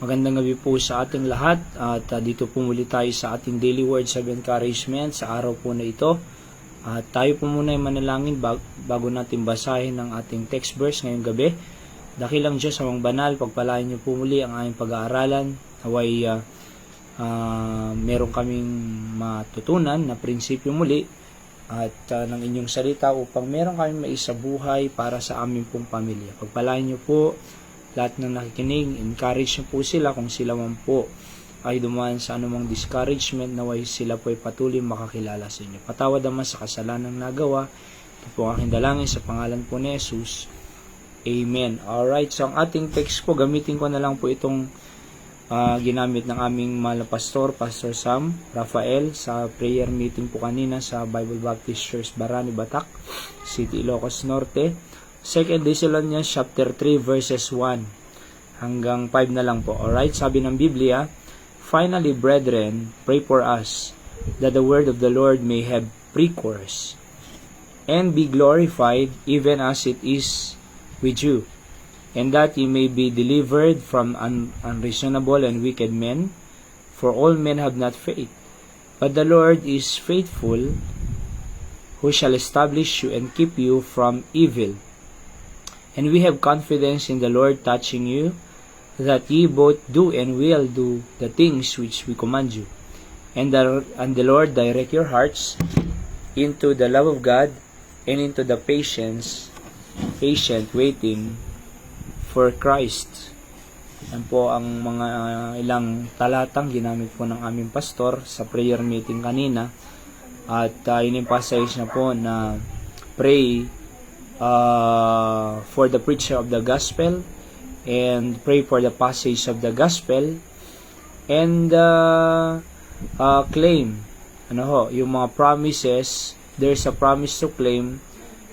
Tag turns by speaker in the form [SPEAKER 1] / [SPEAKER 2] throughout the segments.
[SPEAKER 1] Magandang gabi po sa ating lahat at dito po muli tayo sa ating daily words of encouragement sa araw po na ito. At tayo po muna ay manalangin bago natin basahin ang ating text verse ngayong gabi. Dakilang Diyos, amang banal, pagpalain niyo po muli ang aming pag-aaralan. Naway meron kaming matutunan na prinsipyo muli at ng inyong salita upang meron kaming maisabuhay para sa aming pong pamilya. Pagpalain niyo po lahat ng nakikinig, encourage niyo po sila kung sila man po ay dumaan sa anumang discouragement, naway sila po ay patuloy makakilala sa inyo. Patawad naman sa kasalanang nagawa. Ito po ang aking dalangin sa pangalan po ni Jesus. Amen. Alright, so ang ating text po, gamitin ko na lang po itong ginamit ng aming mahal na pastor, Pastor Sam Rafael, sa prayer meeting po kanina sa Bible Baptist Church Barani, Batak City, Ilocos Norte. 2 Thessalonians chapter 3 verses 1 hanggang 5 na lang po. Alright, sabi ng Biblia, "Finally, brethren, pray for us, that the word of the Lord may have precourse, and be glorified even as it is with you, and that ye may be delivered from unreasonable and wicked men, for all men have not faith. But the Lord is faithful, who shall establish you and keep you from evil. And we have confidence in the Lord touching you, that ye both do and will do the things which we command you. And the Lord direct your hearts into the love of God and into the patient waiting for Christ." Yan po ang mga ilang talatang ginamit po ng aming pastor sa prayer meeting kanina. At yun yung passage na po na pray for the preacher of the gospel, and pray for the passage of the gospel, and claim yung mga promises. There's a promise to claim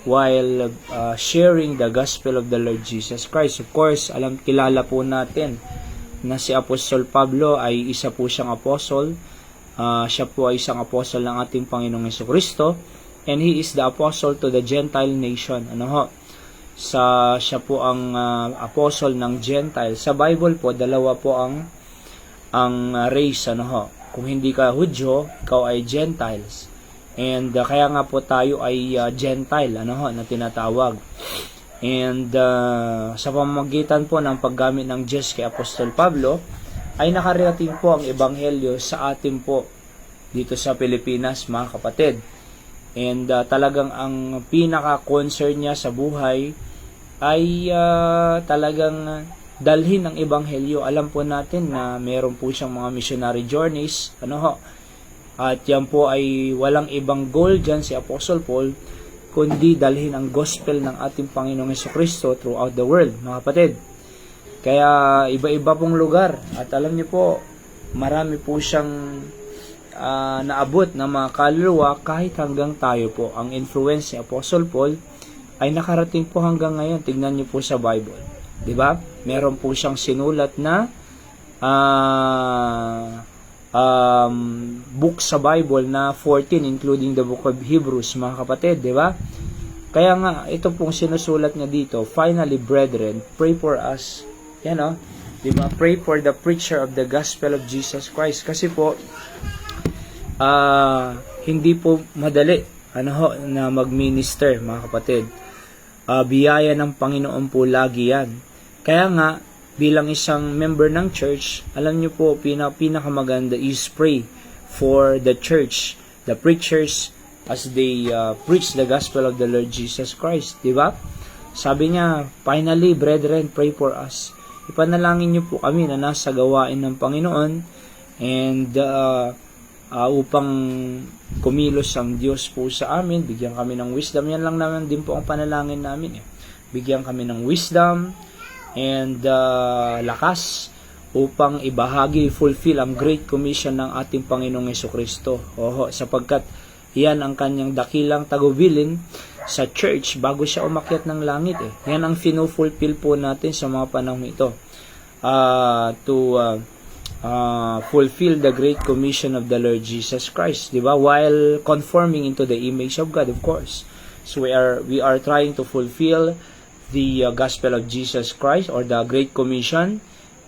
[SPEAKER 1] while sharing the gospel of the Lord Jesus Christ. Of course, kilala po natin na si Apostol Pablo ay isa po siyang apostle. Siya po ay isang apostle ng ating Panginoong Jesucristo. And he is the apostle to the Gentile nation. Siya po ang apostle ng Gentile. Sa Bible po, dalawa po ang race. Kung hindi ka Hudyo, ikaw ay Gentiles. And kaya nga po tayo ay Gentile, na tinatawag. And sa pamamagitan po ng paggamit ng Diyos kay Apostol Pablo, ay nakarating po ang ebanghelyo sa atin po dito sa Pilipinas, mga kapatid. And talagang ang pinaka-concern niya sa buhay ay talagang dalhin ang ebanghelyo. Alam po natin na meron po siyang mga missionary journeys, at yan po ay walang ibang goal dyan si Apostle Paul, kundi dalhin ang gospel ng ating Panginoong Jesucristo throughout the world, mga kapatid. Kaya iba-iba pong lugar, at alam niyo po, marami po siyang naabot na mga kaluluwa kahit hanggang tayo po. Ang influence ni Apostle Paul ay nakarating po hanggang ngayon. Tignan niyo po sa Bible, di ba? Meron po siyang sinulat na book sa Bible na 14, including the book of Hebrews, mga kapatid, di ba? Kaya nga, ito pong sinusulat niya dito, "Finally, brethren, pray for us." Yan di ba? Pray for the preacher of the gospel of Jesus Christ. Kasi po, hindi po madali na mag-minister, mga kapatid. Biyaya ng Panginoon po lagi yan. Kaya nga, bilang isang member ng church, alam niyo po, pinakamaganda is pray for the church, the preachers, as they preach the gospel of the Lord Jesus Christ. Diba? Sabi niya, "Finally, brethren, pray for us." Ipanalangin niyo po kami na nasa gawain ng Panginoon, and upang kumilos ang Diyos po sa amin, bigyan kami ng wisdom. Yan lang naman din po ang panalangin namin. Bigyan kami ng wisdom and lakas upang ibahagi, fulfill ang Great Commission ng ating Panginoong Jesucristo. Sapagkat yan ang kanyang dakilang tagubilin sa church bago siya umakyat ng langit. Yan ang finufulfill po natin sa mga panahon ito. Fulfill the Great Commission of the Lord Jesus Christ, di ba? While conforming into the image of God, of course. So we are trying to fulfill the gospel of Jesus Christ, or the Great Commission,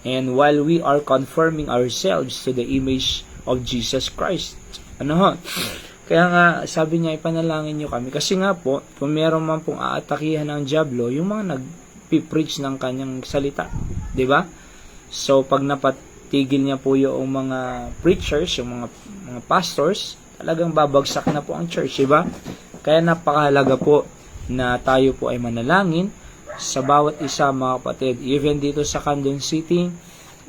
[SPEAKER 1] And while we are conforming ourselves to the image of Jesus Christ. Ano ho? Kaya nga, sabi niya, ipanalangin niyo kami. Kasi nga po, kung meron man pong aatakihan ng dyablo, yung mga nag-preach ng kanyang salita. Diba? So, pag napatigil niya po yung mga preachers, yung mga pastors, talagang babagsak na po ang church. Diba? Kaya napakahalaga po na tayo po ay manalangin sa bawat isa, mga kapatid. Even dito sa Candon City,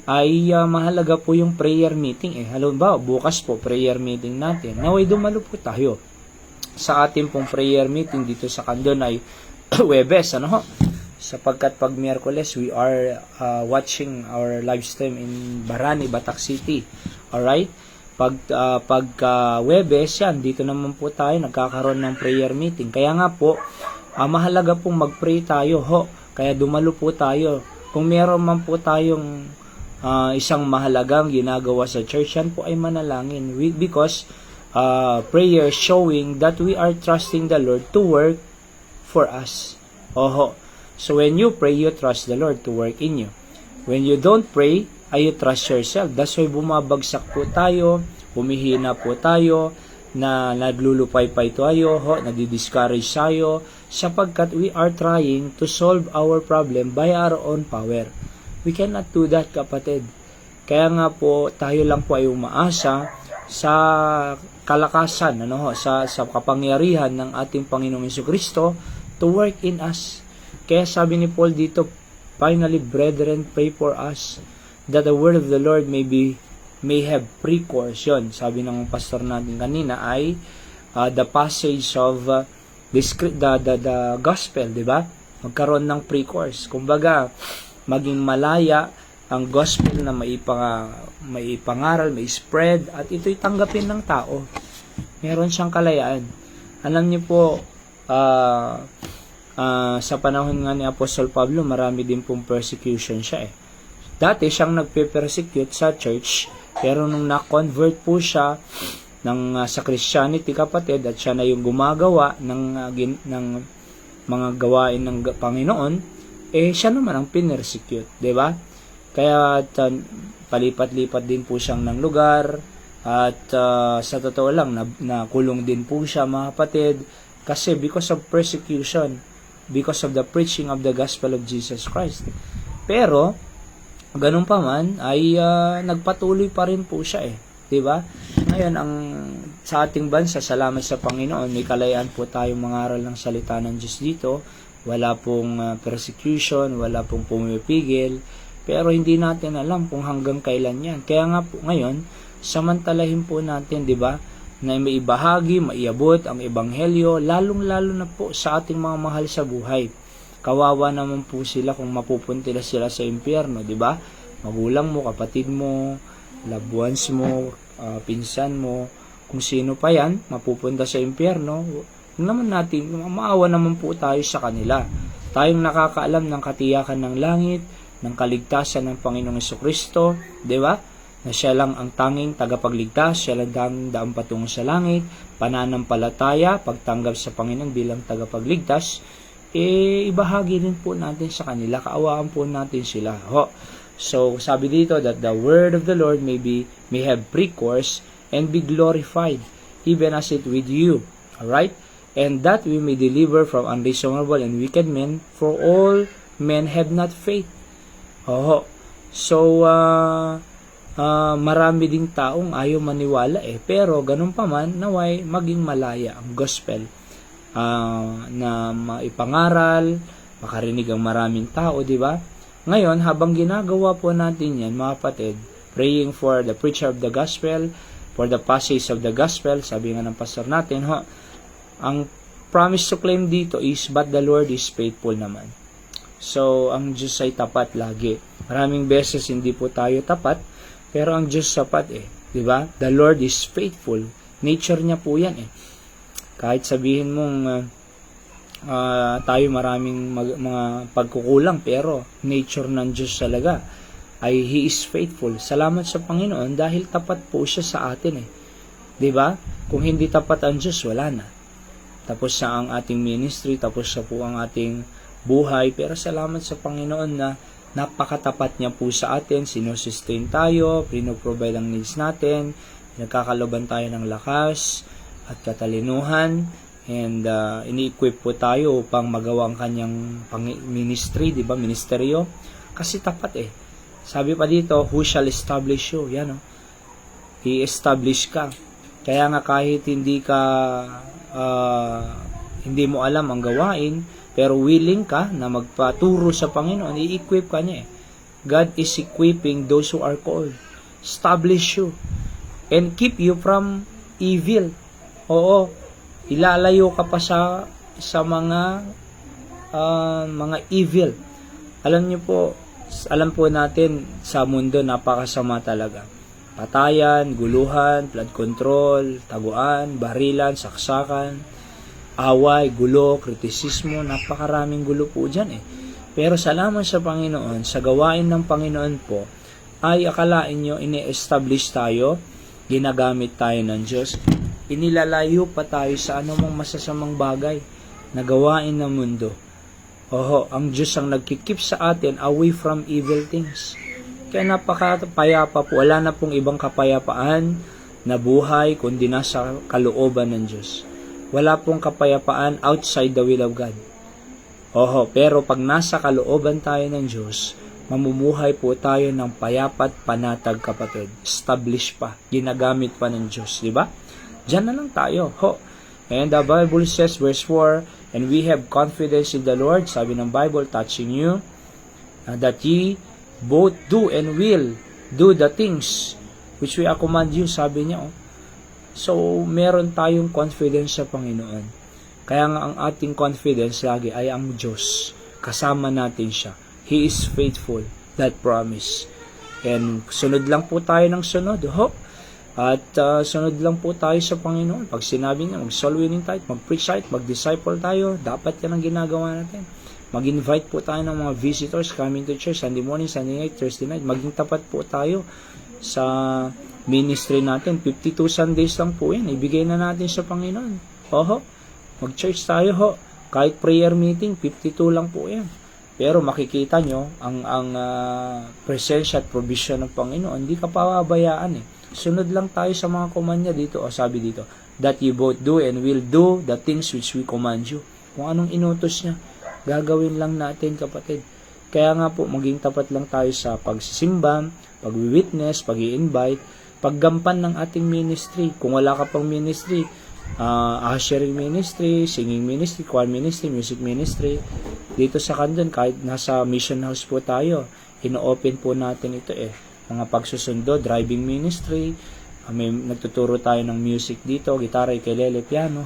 [SPEAKER 1] ay mahalaga po yung prayer meeting. Halimbawa, bukas po, prayer meeting natin. Naway dumalo po tayo sa ating pong prayer meeting dito sa Candon ay Huwebes, ano ho? Sapagkat pag Miyerkules, we are watching our live stream in Barani, Batak City. Alright? Pagka Huwebes, yan, dito naman po tayo, nagkakaroon ng prayer meeting. Kaya nga po, mahalaga pong mag-pray tayo, ho. Kaya dumalo po tayo. Kung meron man po tayong isang mahalagang ginagawa sa church, yan po ay manalangin. Because prayer showing that we are trusting the Lord to work for us. Oho. So when you pray, you trust the Lord to work in you. When you don't pray, you trust yourself. That's why bumabagsak po tayo, humihina po tayo, na naglulupay-pay tayo, nadidiscourage tayo, sapagkat we are trying to solve our problem by our own power. We cannot do that, kapatid. Kaya nga po, tayo lang po ay umaasa sa kalakasan, sa kapangyarihan ng ating Panginoong Jesucristo to work in us. Kaya sabi ni Paul dito, finally, brethren, pray for us that the word of the Lord may have pre-course. Yun, sabi ng pastor natin kanina ay the passage of the gospel, di ba? Magkaroon ng pre-course. Kumbaga, maging malaya ang gospel na maipangaral, may spread, at ito'y tanggapin ng tao. Meron siyang kalayaan. Alam niyo po, sa panahon nga ni Apostol Pablo, marami din pong persecution siya eh. Dati siyang nagpe-persecute sa church, pero nung na-convert po siya sa Christianity, kapatid, at siya na yung gumagawa ng mga gawain ng Panginoon, siya naman ang pinersecute, di ba? Kaya palipat-lipat din po siyang ng lugar, at sa totoo lang, nakulong din po siya, mga kapatid, kasi because of persecution, because of the preaching of the gospel of Jesus Christ. Pero, ganun pa man, ay nagpatuloy pa rin po siya di ba? Ngayon, sa ating bansa, salamat sa Panginoon, may kalayaan po tayong mangaral ng salita ng Diyos dito. Wala pong persecution, wala pong pumipigil, pero hindi natin alam kung hanggang kailan yan. Kaya nga po ngayon, samantalahin po natin, di ba, na maibahagi, maiabot ang ebanghelyo, lalong-lalo na po sa ating mga mahal sa buhay. Kawawa naman po sila kung mapupunta sila sa impyerno, di ba? Magulang mo, kapatid mo, loved ones mo, pinsan mo, kung sino pa yan, mapupunta sa impyerno. Naman natin, maawa naman po tayo sa kanila. Tayong nakakaalam ng katiyakan ng langit, ng kaligtasan ng Panginoong Jesucristo, di ba? Na siya lang ang tanging tagapagligtas, siya lang ang daang patungo sa langit, pananampalataya, pagtanggap sa Panginoon bilang tagapagligtas, ibahagi din po natin sa kanila, kaawaan po natin sila. So, sabi dito that the word of the Lord may have pre-course and be glorified, even as it with you. Alright? And that we may deliver from unreasonable and wicked men, for all men have not faith. So, marami ding taong ayaw maniwala pero ganun pa man, naway maging malaya ang gospel na maipangaral, makarinig ang maraming tao, di ba? Ngayon, habang ginagawa po natin yan, mga kapatid, praying for the preacher of the gospel, for the passage of the gospel, sabi nga ng pastor natin, ang promise to claim dito is, but the Lord is faithful naman. So, ang Diyos ay tapat lagi. Maraming beses hindi po tayo tapat, pero ang Diyos tapat di ba? The Lord is faithful. Nature niya po yan Kahit sabihin mong tayo maraming mga pagkukulang, pero nature ng Diyos talaga ay He is faithful. Salamat sa Panginoon dahil tapat po siya sa atin di ba? Kung hindi tapat ang Diyos, wala na. Tapos na ang ating ministry, tapos na po ang ating buhay, pero salamat sa Panginoon na Napakatapat niya po sa atin, sinusustain tayo, pinoprovide ang needs natin, nagkakaloban tayo ng lakas at katalinuhan, and ini-equip po tayo upang magawa ang kanyang ministry, di ba, ministeryo, kasi tapat Sabi pa dito, who shall establish you? Yan i-establish ka. Kaya nga kahit hindi mo alam ang gawain, pero willing ka na magpaturo sa Panginoon, i-equip ka niya God is equipping those who are called. Establish you. And keep you from evil. Oo. Ilalayo ka pa sa mga evil. Alam po natin sa mundo napakasama talaga. Patayan, guluhan, flood control, taguan, barilan, saksakan, away, gulo, kritisismo, napakaraming gulo po dyan Pero salamat sa Panginoon, sa gawain ng Panginoon po, ay akalain nyo, ini-establish tayo, ginagamit tayo ng Diyos, inilalayo pa tayo sa anumang masasamang bagay na gawain ng mundo. Ang Diyos ang nagkikip sa atin away from evil things. Kaya napakapayapa po, wala na pong ibang kapayapaan na buhay kundi nasa kalooban ng Diyos. Wala pong kapayapaan outside the will of God. Pero pag nasa kalooban tayo ng Diyos, mamumuhay po tayo ng payapat panatag, kapatid. Establish pa, ginagamit pa ng Diyos, di ba? Diyan na lang tayo. And the Bible says, verse 4, and we have confidence in the Lord, sabi ng Bible, touching you, that ye both do and will do the things which we command you, sabi niya. So, meron tayong confidence sa Panginoon. Kaya nga ang ating confidence lagi ay ang Diyos. Kasama natin siya. He is faithful. That promise. And sunod lang po tayo ng sunod. At sunod lang po tayo sa Panginoon. Pag sinabi niya, mag-soul winning tayo, mag-preach tayo, mag-disciple tayo, dapat yan ang ginagawa natin. Mag-invite po tayo ng mga visitors coming to church, Sunday morning, Sunday night, Thursday night. Maging tapat po tayo sa ministry natin. 52 Sundays lang po yan. Ibigay na natin sa Panginoon. Mag-church tayo Kahit prayer meeting, 52 lang po yan. Pero makikita nyo, ang presensya at provision ng Panginoon, hindi ka pababayaan Sunod lang tayo sa mga command niya dito. Sabi dito, that you both do and will do the things which we command you. Kung anong inutos niya, gagawin lang natin, kapatid. Kaya nga po, maging tapat lang tayo sa pagsisimba, pag-witness, pag-i-invite, paggampan ng ating ministry. Kung wala ka pang ministry, ushering ministry, singing ministry, choir ministry, music ministry, dito sa Candon, kahit nasa mission house po tayo, ino-open po natin ito mga pagsusundo, driving ministry, may nagtuturo tayo ng music dito, gitara, ukulele, piano,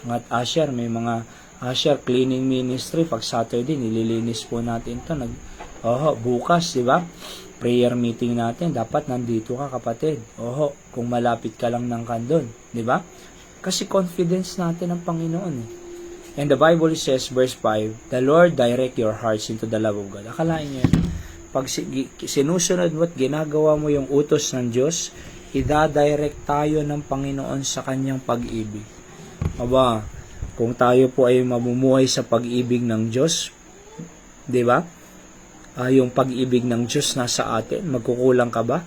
[SPEAKER 1] at usher, may mga usher, cleaning ministry, pag Saturday, nililinis po natin ito, bukas, di ba? Prayer meeting natin, dapat nandito ka, kapatid. Kung malapit ka lang ng Candon, di ba? Kasi confidence natin ang Panginoon And the Bible says, verse 5, the Lord direct your hearts into the love of God. Akalain niyo, pag sinusunod mo at ginagawa mo yung utos ng Diyos, ida-direct tayo ng Panginoon sa kanyang pag-ibig. Kung tayo po ay mamumuhay sa pag-ibig ng Diyos, di ba? Yung pag-ibig ng Diyos nasa atin, magkukulang ka ba?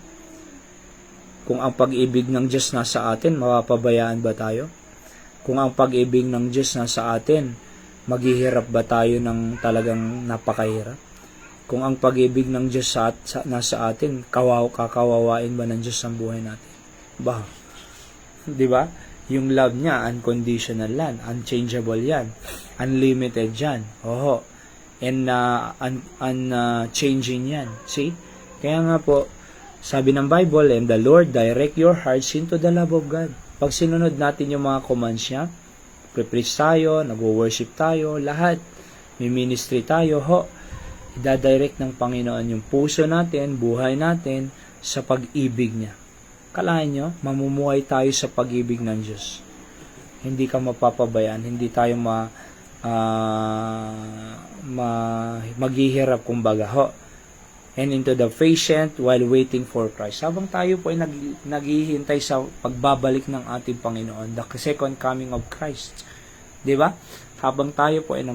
[SPEAKER 1] Kung ang pag-ibig ng Diyos nasa atin, mapapabayaan ba tayo? Kung ang pag-ibig ng Diyos nasa atin, maghihirap ba tayo ng talagang napakahirap? Kung ang pag-ibig ng Diyos nasa atin, kakawawain ba ng Diyos ang buhay natin? Di ba? Yung love niya, unconditional yan, unchangeable yan, unlimited yan. And unchanging yan. See? Kaya nga po, sabi ng Bible, and the Lord direct your hearts into the love of God. Pag sinunod natin yung mga commands niya, pre-preach tayo, nag-worship tayo, lahat, may ministry tayo, idadirect ng Panginoon yung puso natin, buhay natin, sa pag-ibig niya. Kalahin nyo, mamumuhay tayo sa pag-ibig ng Diyos. Hindi ka mapapabayaan, hindi tayo maghihirap kumbaga and into the patient while waiting for Christ. Habang tayo po ay naghihintay sa pagbabalik ng ating Panginoon, the second coming of Christ, di ba? Habang tayo po ay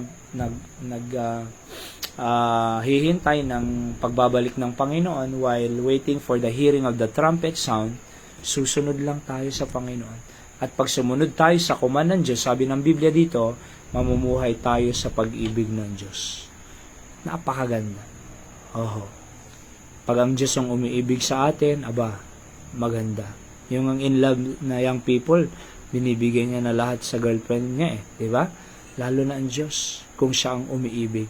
[SPEAKER 1] hihintay ng pagbabalik ng Panginoon while waiting for the hearing of the trumpet sound, susunod lang tayo sa Panginoon. At pag sumunod tayo sa command ng Diyos, sabi ng Biblia dito, mamumuhay tayo sa pag-ibig ng Diyos. Napakaganda. Pag ang Diyos ang umiibig sa atin, maganda. Yung ang in love na young people, binibigay niya na lahat sa girlfriend niya di ba? Lalo na ang Diyos, kung siya ang umiibig.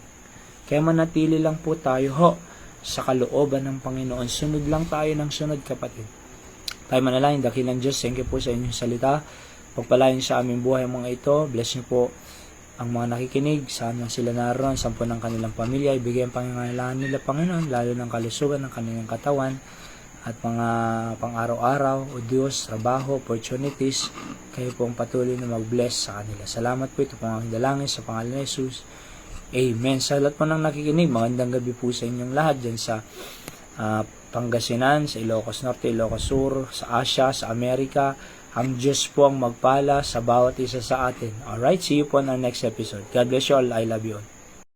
[SPEAKER 1] Kaya manatili lang po tayo sa kalooban ng Panginoon. Sunod lang tayo ng sunod, kapatid. Tayo manalangin, dakilang Diyos, thank you po sa inyong salita. Pagpalain sa aming buhay mga ito. Bless niyo po ang mga nakikinig, saan man sila naroon, saan po ng kanilang pamilya, ibigay ang pangangailangan nila, Panginoon, lalo ng kalusugan ng kanilang katawan, at mga pang-araw-araw, o Diyos, trabaho, opportunities, kayo po ang patuloy na mag-bless sa kanila. Salamat po, ito po ang aking dalangin sa pangalan ni Jesus. Amen. Sa lahat po ng nakikinig, magandang gabi po sa inyong lahat dyan sa Pangasinan, sa Ilocos Norte, Ilocos Sur, sa Asia, sa Amerika. Ang Diyos po ang magpala sa bawat isa sa atin. Alright, see you po on our next episode. God bless you all. I love you all.